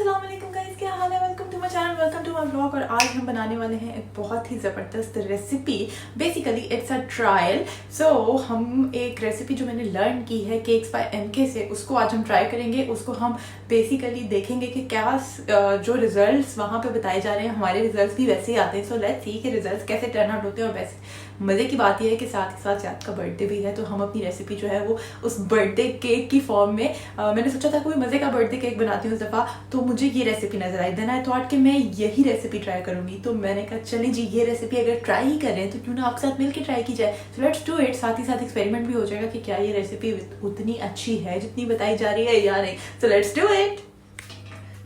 अस्सलाम वालेकुम गाइस, क्या हाल है। Welcome to my channel, welcome to my blog. और आज हम बनाने वाले हैं एक बहुत ही ज़बरदस्त recipe. Basically it's a trial. So हम एक रेसिपी जो मैंने लर्न की है केक्स बाय एमके से, उसको आज हम ट्राई करेंगे। उसको हम बेसिकली देखेंगे कि क्या जो रिजल्ट्स वहाँ पे बताए जा रहे हैं, हमारे रिजल्ट्स भी वैसे ही आते हैं। सो लेट्स सी कि रिजल्ट्स कैसे टर्न आउट होते हैं। और वैसे मज़े की बात यह है कि साथ ही साथ जाद का बर्थडे भी है, तो हम अपनी रेसिपी जो है वो उस बर्थडे केक की फॉर्म में मैंने सोचा था कोई मज़े का बर्थडे केक बनाती हूँ इस दफ़ा, तो मुझे ये रेसिपी नजर आई। देन आई थॉट कि मैं यही रेसिपी ट्राई करूंगी। तो मैंने कहा चलें जी, ये रेसिपी अगर ट्राई ही करें तो क्यों ना आपके साथ मिलकर ट्राई की जाए। So let's do it. साथ ही साथ एक्सपेरिमेंट भी हो जाएगा कि क्या ये रेसिपी उतनी अच्छी है जितनी बताई जा रही है या नहीं। So let's do it.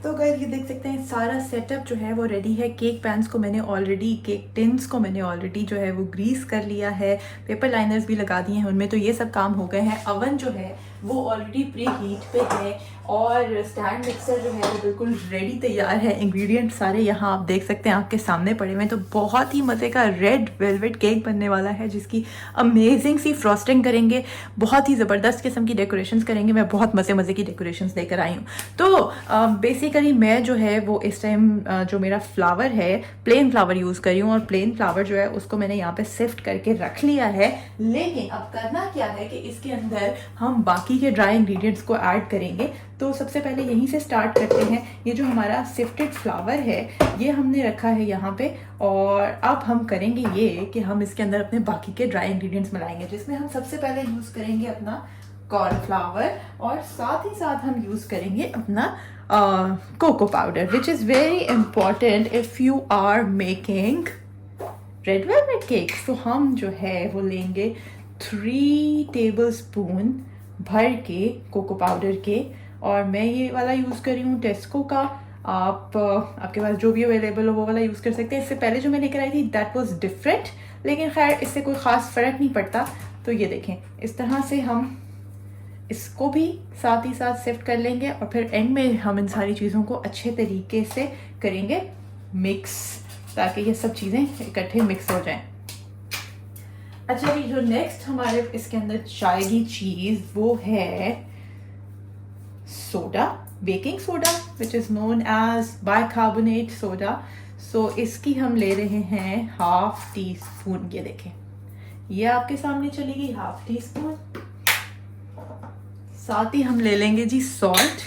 तो गाइस ये देख सकते हैं सारा सेटअप जो है वो रेडी है। केक पैन्स को मैंने ऑलरेडी, केक टिन्स को मैंने ऑलरेडी जो है वो ग्रीस कर लिया है। पेपर लाइनर्स भी लगा दिए हैं उनमें, तो ये सब काम हो गए हैं। अवन जो है वो ऑलरेडी प्री हीट पे है और स्टैंड मिक्सर जो है वो बिल्कुल रेडी तैयार है। इंग्रेडिएंट सारे यहाँ आप देख सकते हैं आपके सामने पड़े हुए हैं। तो बहुत ही मज़े का रेड वेलवेट केक बनने वाला है जिसकी अमेजिंग सी फ्रॉस्टिंग करेंगे, बहुत ही ज़बरदस्त किस्म की डेकोरेशंस करेंगे। मैं बहुत मज़े की डेकोरेशंस लेकर आई हूँ। तो बेसिकली मैं जो है वो इस टाइम जो मेरा फ्लावर है प्लेन फ्लावर यूज़ करी हूँ, और प्लेन फ्लावर जो है उसको मैंने यहाँ पे सिफ्ट करके रख लिया है। लेकिन अब करना क्या है कि इसके अंदर हम बाकी के ड्राई इंग्रेडिएंट्स को ऐड करेंगे। तो सबसे पहले यहीं से स्टार्ट करते हैं। ये जो हमारा सिफ्टेड फ्लावर है ये हमने रखा है यहाँ पे, और अब हम करेंगे ये कि हम इसके अंदर अपने बाकी के ड्राई इंग्रेडिएंट्स मिलाएंगे, जिसमें हम सबसे पहले यूज़ करेंगे अपना कॉर्नफ्लावर, और साथ ही साथ हम यूज़ करेंगे अपना cocoa powder, which is very important if you are making red velvet cake. तो हम जो है वो लेंगे 3 टेबल स्पून भर के कोको पाउडर के, और मैं ये वाला यूज़ कर रही हूँ टेस्को का। आप आपके पास जो भी अवेलेबल हो वो वाला यूज़ कर सकते हैं। इससे पहले जो मैं लेकर आई थी दैट वाज डिफरेंट, लेकिन खैर इससे कोई ख़ास फ़र्क नहीं पड़ता। तो ये देखें, इस तरह से हम इसको भी साथ ही साथ सिफ्ट कर लेंगे, और फिर एंड में हम इन सारी चीज़ों को अच्छे तरीके से करेंगे मिक्स, ताकि ये सब चीज़ें इकट्ठे मिक्स हो जाएं। अच्छा जी, जो नेक्स्ट हमारे इसके अंदर जाएगी चीज़ वो है soda, baking soda, which is known as bicarbonate soda. So इसकी हम ले रहे हैं 1/2 टीस्पून। ये देखें, ये आपके सामने चलेगी 1/2 टीस्पून। साथ ही हम ले लेंगे जी सॉल्ट,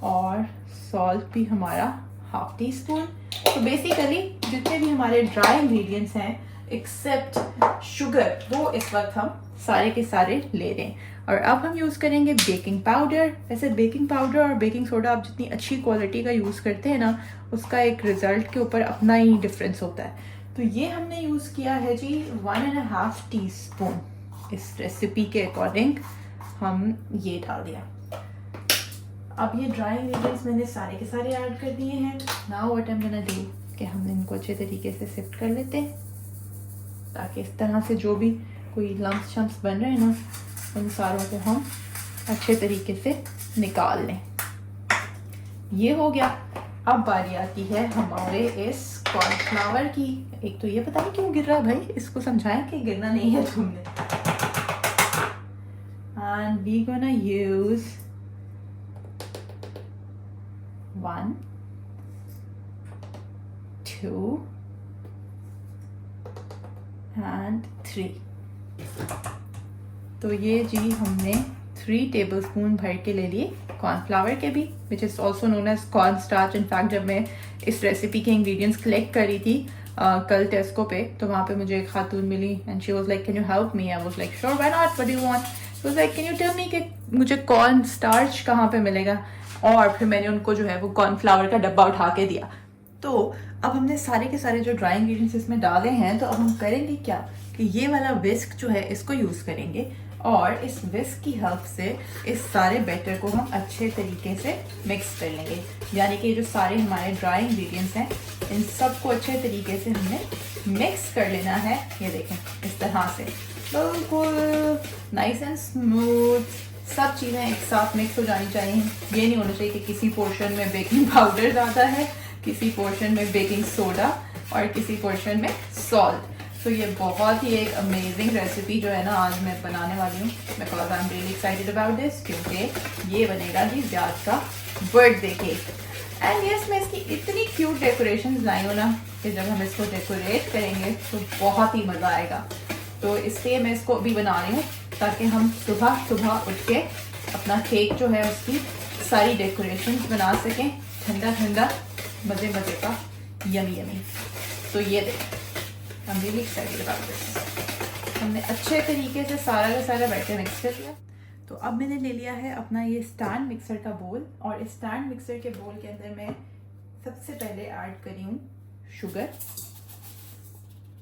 और सॉल्ट भी हमारा 1/2 टीस्पून। तो बेसिकली जितने भी हमारे ड्राई इंग्रेडिएंट्स हैं एक्सेप्ट शुगर, वो इस वक्त हम सारे के सारे ले रहे हैं। और अब हम यूज़ करेंगे बेकिंग पाउडर। वैसे बेकिंग पाउडर और बेकिंग सोडा आप जितनी अच्छी क्वालिटी का यूज़ करते हैं ना, उसका एक रिज़ल्ट के ऊपर अपना ही डिफरेंस होता है। तो ये हमने यूज़ किया है जी 1.5 टीस्पून। इस रेसिपी के अकॉर्डिंग हम ये डाल दिया। अब ये ड्राई इंग्रेडिएंट्स मैंने सारे के सारे ऐड कर दिए हैं। Now what I am gonna do कि हम इनको अच्छे तरीके से सिफ्ट कर लेते हैं, ताकि इस तरह से जो भी कोई लम्स शम्स बन रहे हैं ना, उन सारों को हम अच्छे तरीके से निकाल लें। ये हो गया। अब बारी आती है हमारे इस कॉर्नफ्लावर की। एक तो ये पता नहीं क्यों गिर रहा है भाई, इसको समझाएं कि गिरना नहीं है तुमने। And we're gonna use 1, 2 and 3। तो ये जी हमने 3 टेबलस्पून भर के ले लिए कॉर्नफ्लावर के भी, which is also known as corn starch. In fact जब मैं इस रेसिपी के इंग्रेडिएंट्स कलेक्ट कर रही थी कल टेस्को पे, तो वहाँ पे मुझे एक खातून मिली and she was like can you help me. I was like sure, why not, what do you want. तो like can you tell me कि मुझे कॉर्न स्टार्च कहाँ पे मिलेगा। और फिर मैंने उनको जो है वो कॉर्नफ्लावर का डब्बा उठा के दिया। तो अब हमने सारे के सारे जो ड्राई इंग्रेडिएंट्स इसमें डाले हैं, तो अब हम करेंगे क्या कि ये वाला विस्क जो है इसको यूज़ करेंगे, और इस विस्क की हेल्प से इस सारे बैटर को हम अच्छे तरीके से मिक्स कर लेंगे। यानी कि जो सारे हमारे ड्राई इंग्रेडिएंट्स हैं इन सब को अच्छे तरीके से हमने मिक्स कर लेना है। ये देखें, इस तरह से बिल्कुल नाइस एंड स्मूथ सब चीज़ें एक साथ मिक्स हो जानी चाहिए। ये नहीं होना चाहिए कि किसी पोर्शन में बेकिंग पाउडर ज़्यादा है, किसी पोर्शन में बेकिंग सोडा, और किसी पोर्शन में सॉल्ट। तो ये बहुत ही एक अमेजिंग रेसिपी जो है ना आज मैं बनाने वाली हूँ, because I am really excited about this, क्योंकि ये बनेगा जी जाद का बर्थडे केक। एंड यस, मैं इसकी इतनी क्यूट डेकोरेशन लाई हूँ ना कि जब हम इसको डेकोरेट करेंगे तो बहुत ही मज़ा आएगा। तो इसलिए मैं इसको अभी बना रही हूँ ताकि हम सुबह सुबह उठ के अपना केक जो है उसकी सारी डेकोरेशंस बना सकें, ठंडा ठंडा मज़े मज़े का, यमी यमी। तो ये देखें, हम रियली एक्साइटेड अबाउट दिस। हमने अच्छे तरीके से सारा का सारा बैटर मिक्स कर लिया। तो अब मैंने ले लिया है अपना ये स्टैंड मिक्सर का बोल, और इस स्टैंड मिक्सर के बोल के अंदर मैं सबसे पहले ऐड करी हूँ शुगर।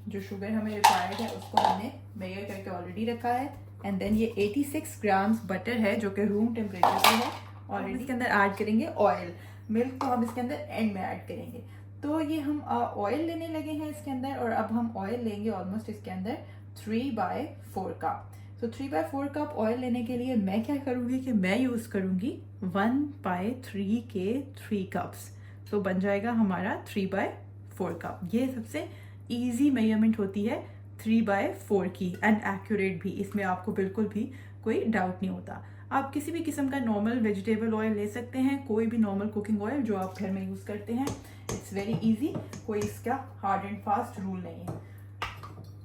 जो शुगर हमें रिक्वायर्ड है उसको हमने मेजर करके ऑलरेडी रखा है। एंड देन ये 86 ग्राम्स बटर है जो कि रूम टेम्परेचर पे है। और इसके अंदर ऐड करेंगे ऑयल। मिल्क को हम इसके अंदर एंड में ऐड करेंगे। तो ये हम ऑयल लेने लगे हैं इसके अंदर, और अब हम ऑयल लेंगे ऑलमोस्ट इसके अंदर 3/4 कप। तो 3/4 कप ऑयल लेने के लिए मैं क्या करूँगी कि मैं यूज़ करूँगी 1/3 के 3 कप्स। तो बन जाएगा हमारा 3/4 कप। ये सबसे ईजी मेजरमेंट होती है 3/4 की, एंड एक्यूरेट भी। इसमें आपको बिल्कुल भी कोई डाउट नहीं होता। आप किसी भी किस्म का नॉर्मल वेजिटेबल ऑयल ले सकते हैं, कोई भी नॉर्मल कुकिंग ऑयल जो आप घर में यूज़ करते हैं। इट्स वेरी इजी, कोई इसका हार्ड एंड फास्ट रूल नहीं है।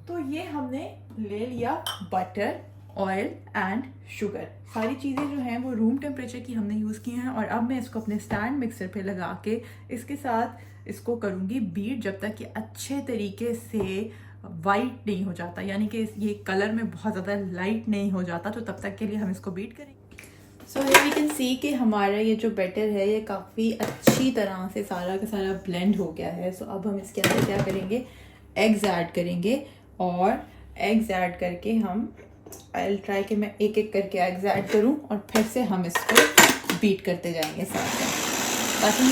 तो ये हमने ले लिया बटर, ऑयल एंड शुगर। सारी चीज़ें जो हैं वो रूम टेम्परेचर की हमने यूज़ की हैं। और अब मैं इसको अपने स्टैंड मिक्सर पे लगा के इसके साथ इसको करूँगी बीट जब तक कि अच्छे तरीके से वाइट नहीं हो जाता, यानी कि ये कलर में बहुत ज़्यादा लाइट नहीं हो जाता। तो तब तक के लिए हम इसको बीट करेंगे। So here we can see कि हमारा ये जो बैटर है ये काफ़ी अच्छी तरह से सारा का सारा ब्लेंड हो गया है। सो अब हम इसके अंदर क्या करेंगे, एग्स ऐड करेंगे। और एग्स ऐड करके हम आई ट्राई कि मैं एक एक करके एग्स ऐड करूं, और फिर से हम इसको बीट करते जाएंगे साथ में, ताकि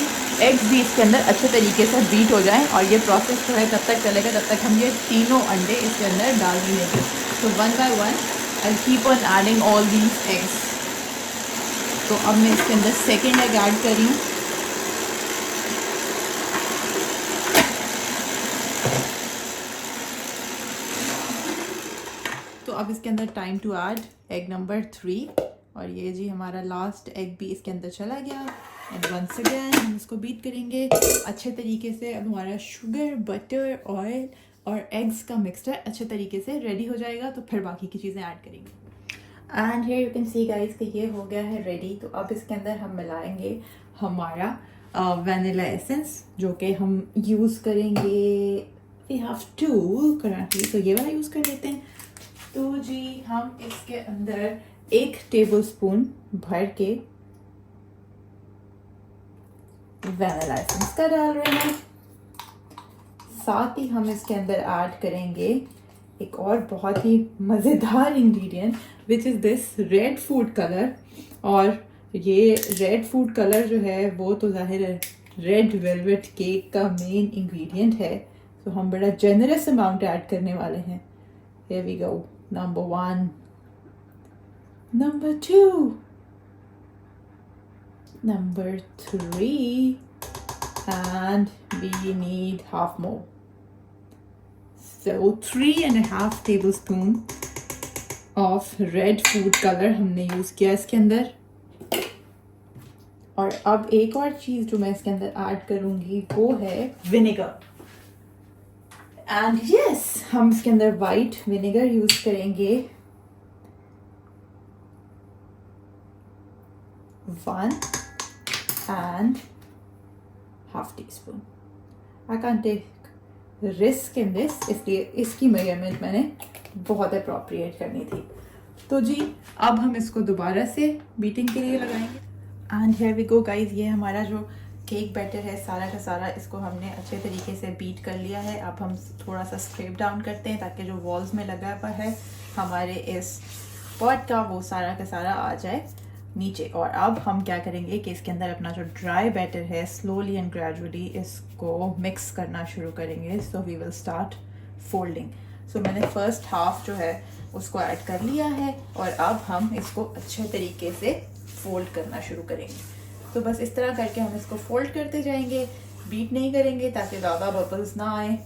एग्स भी इसके अंदर अच्छे तरीके से बीट हो जाएं। और ये प्रोसेस जो है तब तक चलेगा जब तक हम ये तीनों अंडे इसके अंदर डाल नहीं देंगे। तो 1 by 1 I keep on adding all these eggs. तो अब मैं इसके अंदर सेकेंड एग ऐड कर रही हूँ। तो अब इसके अंदर time to add egg number 3, और ये जी हमारा लास्ट एग भी इसके अंदर चला गया। एंड वंस अगेन हम इसको बीट करेंगे अच्छे तरीके से। अब हमारा शुगर, बटर, ऑयल और एग्स का मिक्सचर अच्छे तरीके से रेडी हो जाएगा। तो फिर बाकी की चीज़ें ऐड करेंगे। And here you can see guys कि ये हो गया है रेडी। तो अब इसके अंदर हम मिलाएंगे हमारा वैनिला एसेंस, जो कि हम यूज़ करेंगे। वी हैव टू करंटली, तो ये वाला यूज़ कर लेते हैं। तो जी हम इसके अंदर 1 टेबलस्पून भर के वैनिला एसेंस का डाल रहे हैं। साथ ही हम इसके अंदर ऐड करेंगे एक और बहुत ही मज़ेदार ingredient, which is this red food colour. और ये रेड फूड कलर जो है वो तो जाहिर है रेड वेलवेट केक का मेन इंग्रेडिएंट है। तो हम बड़ा जेनरस अमाउंट ऐड करने वाले हैं। Here we go. Number 1, number 2, number 3, and we need half more. So 3.5 tablespoon of red food color हमने यूज़ किया इसके अंदर। और अब एक और चीज़ जो मैं इसके अंदर ऐड करूँगी वो है विनेगर। एंड यस, हम इसके अंदर वाइट विनेगर यूज़ करेंगे 1.5 teaspoon. I can take risk in this, इसलिए इसकी मेजरमेंट मैंने बहुत अप्रोप्रिएट करनी थी। तो जी अब हम इसको दोबारा से बीटिंग के लिए लगाएंगे। And here we go guys, ये हमारा जो केक बैटर है सारा का सारा, इसको हमने अच्छे तरीके से बीट कर लिया है। अब हम थोड़ा सा स्क्रैप डाउन करते हैं ताकि जो वॉल्स में लगा हुआ है हमारे इस पॉट का वो सारा का सारा आ जाए नीचे। और अब हम क्या करेंगे कि इसके अंदर अपना जो ड्राई बैटर है स्लोली एंड ग्रेजुअली इसको मिक्स करना शुरू करेंगे। So we will start folding. So मैंने फर्स्ट हाफ जो है उसको ऐड कर लिया है, और अब हम इसको अच्छे तरीके से फोल्ड करना शुरू करेंगे। तो बस इस तरह करके हम इसको फोल्ड करते जाएंगे, बीट नहीं करेंगे ताकि ज़्यादा बबल्स ना आए।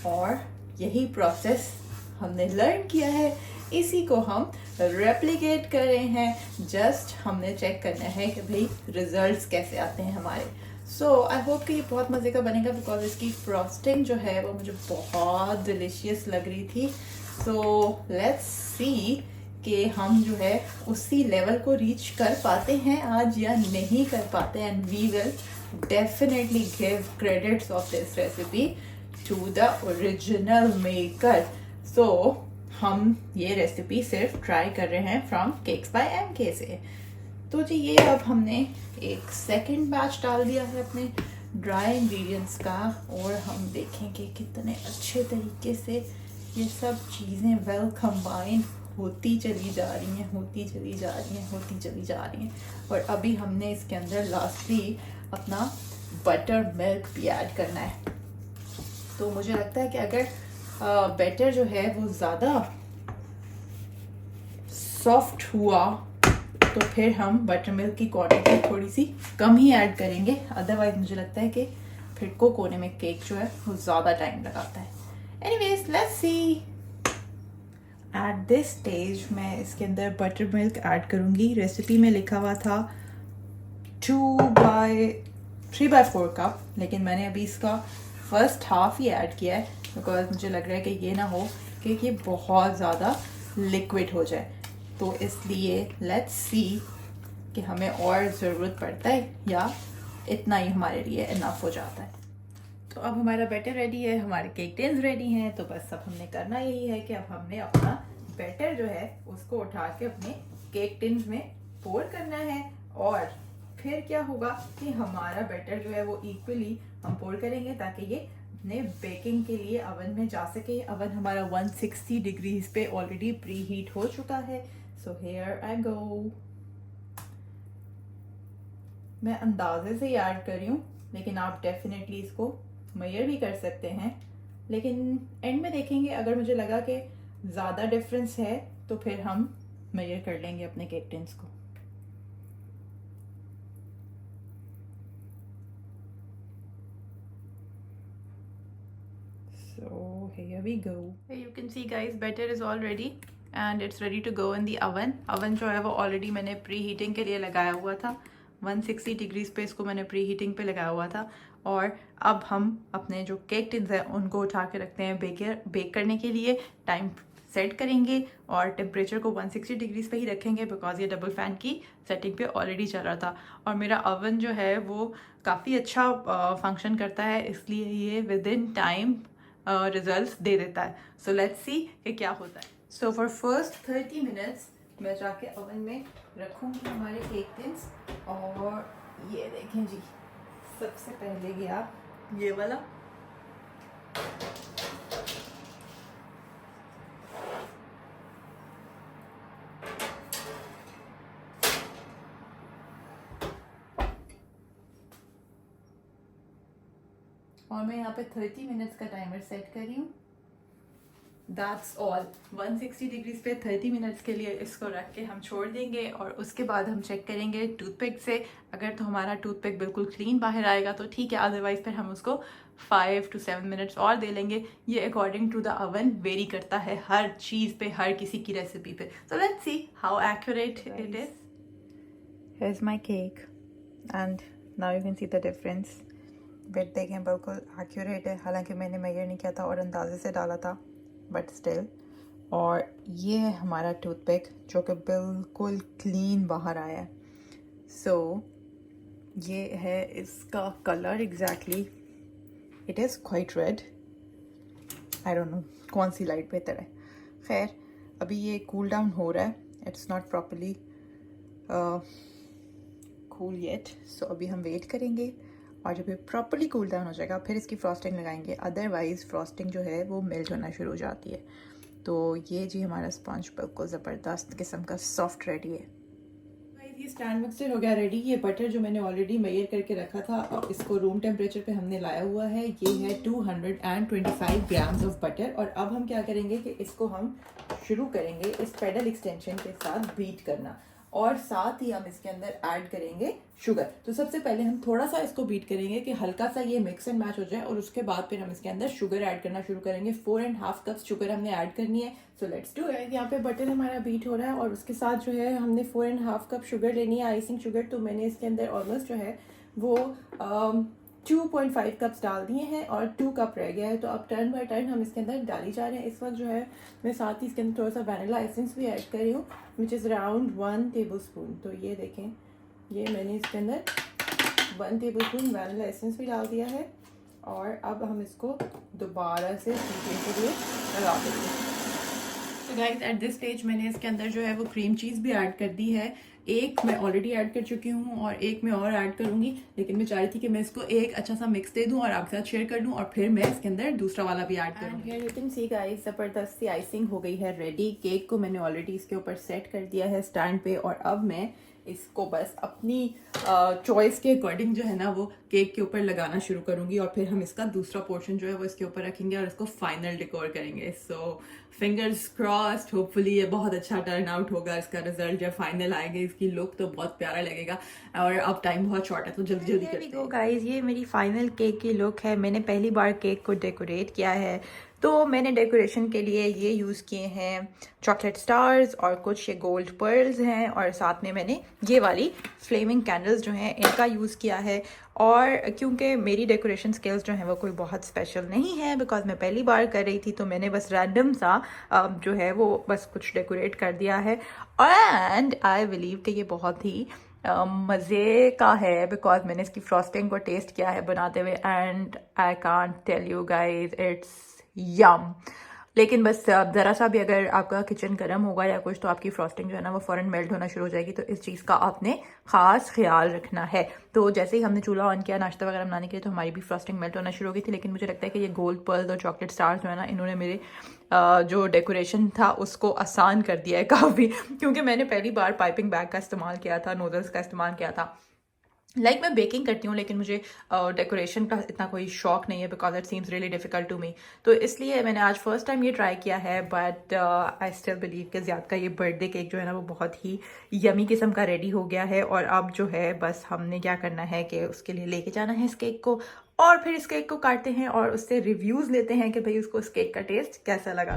और यही प्रोसेस हमने लर्न किया है, इसी को हम रेप्लिकेट कर रहे हैं। जस्ट हमने चेक करना है कि भाई रिजल्ट्स कैसे आते हैं हमारे। सो आई होप कि ये बहुत मज़े का बनेगा बिकॉज इसकी फ्रॉस्टिंग जो है वो मुझे बहुत डिलीशियस लग रही थी। सो लेट्स सी कि हम जो है उसी लेवल को रीच कर पाते हैं आज या नहीं कर पाते। And we will definitely give credits of this recipe to the original maker. So हम ये रेसिपी सिर्फ ट्राई कर रहे हैं फ्रॉम केक्स बाय MK से। तो जी ये अब हमने एक सेकंड बैच डाल दिया है अपने ड्राई इंग्रेडिएंट्स का, और हम देखेंगे कितने अच्छे तरीके से ये सब चीज़ें वेल कंबाइन होती चली जा रही हैं, होती चली जा रही हैं, होती चली जा रही हैं। और अभी हमने इसके अंदर लास्टली अपना बटर मिल्क भी ऐड करना है। तो मुझे लगता है कि अगर बैटर जो है वो ज़्यादा सॉफ्ट हुआ तो फिर हम बटर मिल्क की क्वांटिटी थोड़ी सी कम ही ऐड करेंगे। अदरवाइज मुझे लगता है कि फिर कुक होने में केक जो है वो ज़्यादा टाइम लगाता है। Anyways let's see. At this stage मैं इसके अंदर बटर मिल्क ऐड करूँगी। रेसिपी में लिखा हुआ था 3/4 कप, लेकिन मैंने अभी इसका फर्स्ट हाफ ही ऐड किया है बिकॉज मुझे लग रहा है कि ये ना हो कि ये बहुत ज़्यादा लिक्विड हो जाए। तो इसलिए लेट्स सी कि हमें और ज़रूरत पड़ता है या इतना ही हमारे लिए इनफ हो जाता है। तो अब हमारा बैटर रेडी है, हमारे केक टिन्स रेडी हैं। तो बस अब हमने करना यही है कि अब हमने अपना बैटर जो है उसको उठा के अपने केक टिन्स में पोर करना है। और फिर क्या होगा कि हमारा बैटर जो है वो इक्वली हम पोर करेंगे ताकि ये अपने बेकिंग के लिए अवन में जा सके। अवन हमारा 160 डिग्रीज पे ऑलरेडी प्री हीट हो चुका है। सो हेयर आई गो। मैं अंदाजे से ही ऐड कर रही हूँ, लेकिन आप डेफिनेटली इसको मेजर भी कर सकते हैं। लेकिन एंड में देखेंगे अगर मुझे लगा कि ज़्यादा डिफरेंस है तो फिर हम मेजर कर लेंगे अपने केक टिन्स को। So here we go. Here you can see guys, batter is all ready and it's ready to go in the oven. oven जो है वो ऑलरेडी मैंने प्री हीटिंग के लिए लगाया हुआ था। 160 डिग्रीज पे इसको मैंने प्री हीटिंग पे लगाया हुआ था। और अब हम अपने जो केक टिन्स हैं उनको उठा के रखते हैं बेक करने के लिए। टाइम सेट करेंगे और टेम्परेचर को 160 डिग्रीज पे ही रखेंगे बिकॉज ये डबल फैन की सेटिंग पे ऑलरेडी चल रहा था। और मेरा ओवन जो है वो काफ़ी अच्छा फंक्शन करता है, इसलिए ये विद इन टाइम रिजल्ट्स दे देता है। सो लेट्स सी कि क्या होता है। सो फॉर फर्स्ट 30 मिनट्स मैं जाके ओवन में रखूँगी हमारे केक टिन्स। और ये देखें जी, सबसे पहले गया ये वाला। और मैं यहाँ पे 30 मिनट्स का टाइमर सेट कर रही हूँ। That's all. 160 डिग्रीज पे 30 मिनट्स के लिए इसको रख के हम छोड़ देंगे। और उसके बाद हम चेक करेंगे टूथपिक से। अगर तो हमारा टूथपिक बिल्कुल क्लीन बाहर आएगा तो ठीक है, अदरवाइज फिर हम उसको 5 to 7 मिनट्स और दे लेंगे। ये according to the oven vary करता है हर चीज़ पे, हर किसी की रेसिपी पे। So let's see how accurate it is. Here is my cake and now you can see the difference. बेट देखें बिल्कुल एक्यूरेट है, हालांकि मैंने मेजर नहीं किया था और अंदाजे से डाला था, बट स्टिल। और ये है हमारा टूथपिक जो कि बिल्कुल क्लीन बाहर आया है। सो ये है इसका colour exactly, it is quite red. I don't know कौन सी लाइट बेहतर है। खैर अभी ये कूल डाउन हो रहा है, it's not properly cool yet. So अभी हम वेट करेंगे और जब ये प्रॉपरली कूल डाउन हो जाएगा फिर इसकी फ्रॉस्टिंग लगाएंगे। अदरवाइज़ फ्रॉस्टिंग जो है वो मेल्ट होना शुरू हो जाती है। तो ये जी हमारा स्पंज बिल्कुल ज़बरदस्त किस्म का सॉफ्ट रेडी है। ये स्टैंड मिक्सचर हो गया रेडी। ये बटर जो मैंने ऑलरेडी मेजर करके रखा था, अब इसको रूम टेम्परेचर पे हमने लाया हुआ है। ये है 225 ग्राम्स ऑफ बटर। और अब हम क्या करेंगे कि इसको हम शुरू करेंगे इस पेडल एक्सटेंशन के साथ बीट करना, और साथ ही हम इसके अंदर ऐड करेंगे शुगर। तो सबसे पहले हम थोड़ा सा इसको बीट करेंगे कि हल्का सा ये मिक्स एंड मैच हो जाए, और उसके बाद फिर हम इसके अंदर शुगर ऐड करना शुरू करेंगे। 4.5 कप शुगर हमने ऐड करनी है। So let's do it. यहाँ पे बटर हमारा बीट हो रहा है और उसके साथ जो है हमने 4.5 कप शुगर लेनी है, आइसिंग शुगर। तो मैंने इसके अंदर ऑलमोस्ट जो है वो 2.5 कप्स डाल दिए हैं और 2 कप रह गया है। तो अब टर्न बाय टर्न हम इसके अंदर डाली जा रहे हैं। इस वक्त जो है मैं साथ ही इसके अंदर थोड़ा सा वैनिला एसेंस भी ऐड कर रही हूँ, which is around 1 table spoon. तो ये देखें, ये मैंने इसके अंदर 1 टेबल स्पून वैनिला एसेंस भी डाल दिया है और अब हम इसको दोबारा से सीखने के लिए लगा देंगे। तो गाइस एट दिस स्टेज मैंने इसके अंदर जो है वो क्रीम चीज़ भी ऐड कर दी है। एक मैं ऑलरेडी ऐड कर चुकी हूँ और एक मैं और ऐड करूँगी, लेकिन मैं चाह रही थी कि मैं इसको एक अच्छा सा मिक्स दे दूँ और आपके साथ शेयर कर दूँ और फिर मैं इसके अंदर दूसरा वाला भी ऐड करूँगी। Here you can see guys, ज़बरदस्त सी आइसिंग हो गई है रेडी। केक को मैंने ऑलरेडी इसके ऊपर सेट कर दिया है स्टैंड पे और अब मैं इसको बस अपनी चॉइस के अकॉर्डिंग जो है ना वो केक के ऊपर लगाना शुरू करूँगी और फिर हम इसका दूसरा पोर्शन जो है वो इसके ऊपर रखेंगे और इसको फाइनल डेकोर करेंगे। सो फिंगर्स क्रॉस्ड, होपफुली ये बहुत अच्छा टर्न आउट होगा। इसका रिजल्ट जब फाइनल आएगा, इसकी लुक तो बहुत प्यारा लगेगा। और अब टाइम बहुत शॉर्ट है तो जल्दी जल्दी करते हैं। गाइस ये मेरी फाइनल केक की लुक है। मैंने पहली बार केक को डेकोरेट किया है, तो मैंने डेकोरेशन के लिए ये यूज़ किए हैं चॉकलेट स्टार्स और कुछ ये गोल्ड पर्ल्स हैं और साथ में मैंने ये वाली फ्लेमिंग कैंडल्स जो हैं इनका यूज़ किया है। और क्योंकि मेरी डेकोरेशन स्किल्स जो हैं वो कोई बहुत स्पेशल नहीं है, बिकॉज मैं पहली बार कर रही थी, तो मैंने बस रैंडम सा जो है वो बस कुछ डेकोरेट कर दिया है। एंड आई बिलीव कि ये बहुत ही मज़े का है, बिकॉज मैंने इसकी फ्रॉस्टिंग को टेस्ट किया है बनाते हुए and I can't tell you guys, it's yum. लेकिन बस ज़रा सा भी अगर आपका किचन गर्म होगा या कुछ, तो आपकी फ्रॉस्टिंग जो है ना वो फ़ौरन मेल्ट होना शुरू हो जाएगी। तो इस चीज़ का आपने ख़ास ख्याल रखना है। तो जैसे ही हमने चूल्हा ऑन किया नाश्ता वगैरह बनाने के लिए, तो हमारी भी फ्रॉस्टिंग मेल्ट होना शुरू हो गई थी। लेकिन मुझे लगता है कि ये गोल्ड पर्ल्स और चॉकलेट स्टार्स जो है ना, इन्होंने मेरे जो डेकोरेशन था उसको आसान कर दिया है काफ़ी, क्योंकि मैंने पहली बार पाइपिंग बैग का इस्तेमाल किया था, नोजल्स का इस्तेमाल किया था। मैं बेकिंग करती हूँ, लेकिन मुझे डेकोरेशन का इतना कोई शौक नहीं है, because it seems really difficult to me. तो इसलिए मैंने आज फर्स्ट टाइम ये ट्राई किया है। बट आई स्टिल बिलीव कि ज़ियाद का ये बर्थडे केक जो है ना वो बहुत ही यमी किस्म का रेडी हो गया है। और अब जो है बस हमने क्या करना है कि उसके लिए लेके जाना है इस केक को और फिर इस केक को काटते हैं और उससे रिव्यूज़ लेते हैं कि भाई उसको इस केक का टेस्ट कैसा लगा।